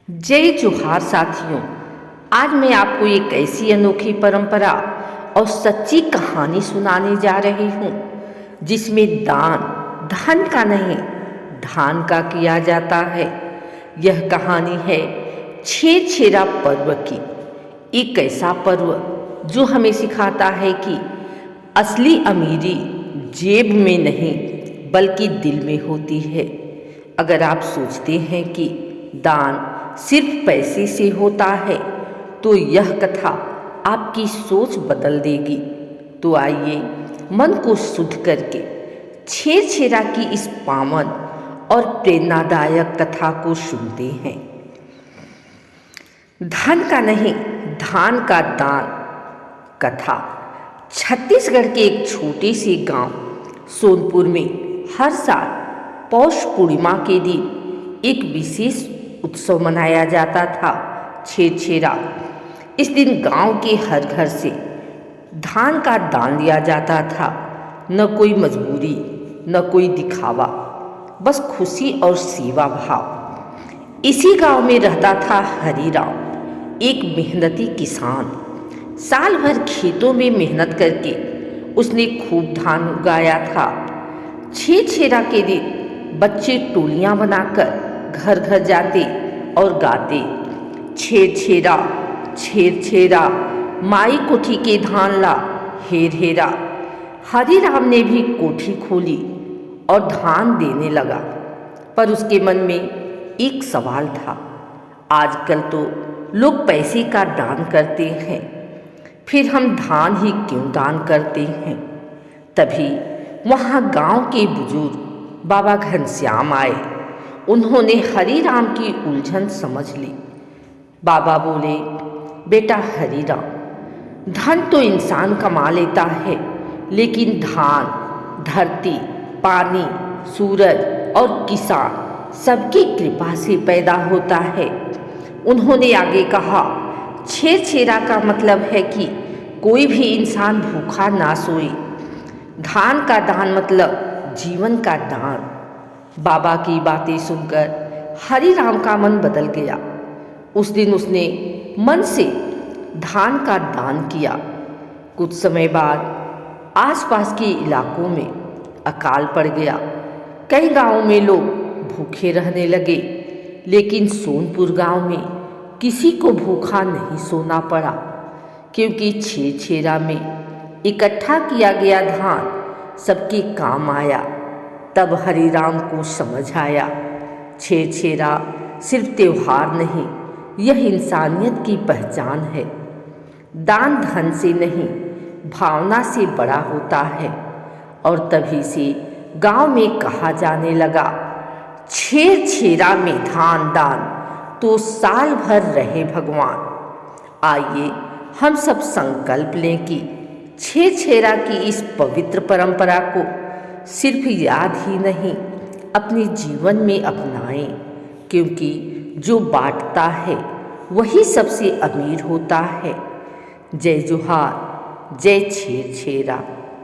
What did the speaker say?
जय जोहार साथियों। आज मैं आपको एक ऐसी अनोखी परंपरा और सच्ची कहानी सुनाने जा रही हूँ जिसमें दान धन का नहीं धान का किया जाता है। यह कहानी है छेरछेरा पर्व की। एक ऐसा पर्व जो हमें सिखाता है कि असली अमीरी जेब में नहीं बल्कि दिल में होती है। अगर आप सोचते हैं कि दान सिर्फ पैसे से होता है तो यह कथा आपकी सोच बदल देगी। तो आइए मन को शुद्ध करके छेरछेरा की इस पावन और प्रेरणादायक कथा को सुनते हैं। धन का नहीं धान का दान कथा। छत्तीसगढ़ के एक छोटे से गांव सोनपुर में हर साल पौष पूर्णिमा के दिन एक विशेष उत्सव मनाया जाता था, छेरछेरा। इस दिन गांव के हर घर से धान का दान लिया जाता था। न कोई मजबूरी न कोई दिखावा, बस खुशी और सेवा भाव। इसी गांव में रहता था हरिराम, एक मेहनती किसान। साल भर खेतों में मेहनत करके उसने खूब धान उगाया था। छेरछेरा के दिन बच्चे टोलियां बनाकर घर घर जाते और गाते, छेरछेरा छेरछेरा माई कोठी के धान ला हेर हेरा। हरिराम ने भी कोठी खोली और धान देने लगा, पर उसके मन में एक सवाल था। आजकल तो लोग पैसे का दान करते हैं, फिर हम धान ही क्यों दान करते हैं। तभी वहाँ गांव के बुजुर्ग बाबा घनश्याम आए। उन्होंने हरिराम की उलझन समझ ली। बाबा बोले, बेटा हरिराम, धन तो इंसान कमा लेता है, लेकिन धान धरती, पानी, सूरज और किसान सबकी कृपा से पैदा होता है। उन्होंने आगे कहा, छेरछेरा का मतलब है कि कोई भी इंसान भूखा ना सोए। धान का दान मतलब जीवन का दान। बाबा की बातें सुनकर हरिराम का मन बदल गया। उस दिन उसने मन से धान का दान किया। कुछ समय बाद आसपास के इलाकों में अकाल पड़ गया। कई गांवों में लोग भूखे रहने लगे, लेकिन सोनपुर गांव में किसी को भूखा नहीं सोना पड़ा, क्योंकि छेरछेरा में इकट्ठा किया गया धान सबके काम आया। तब हरिराम को समझ आया, छेरछेरा सिर्फ त्योहार नहीं, यह इंसानियत की पहचान है। दान धन से नहीं, भावना से बड़ा होता है। और तभी से गांव में कहा जाने लगा, छेरछेरा में धान दान तो साल भर रहे भगवान। आइए हम सब संकल्प लें कि छेरछेरा की इस पवित्र परंपरा को सिर्फ याद ही नहीं, अपने जीवन में अपनाएं, क्योंकि जो बांटता है वही सबसे अमीर होता है। जय जोहार, जय छेरछेरा।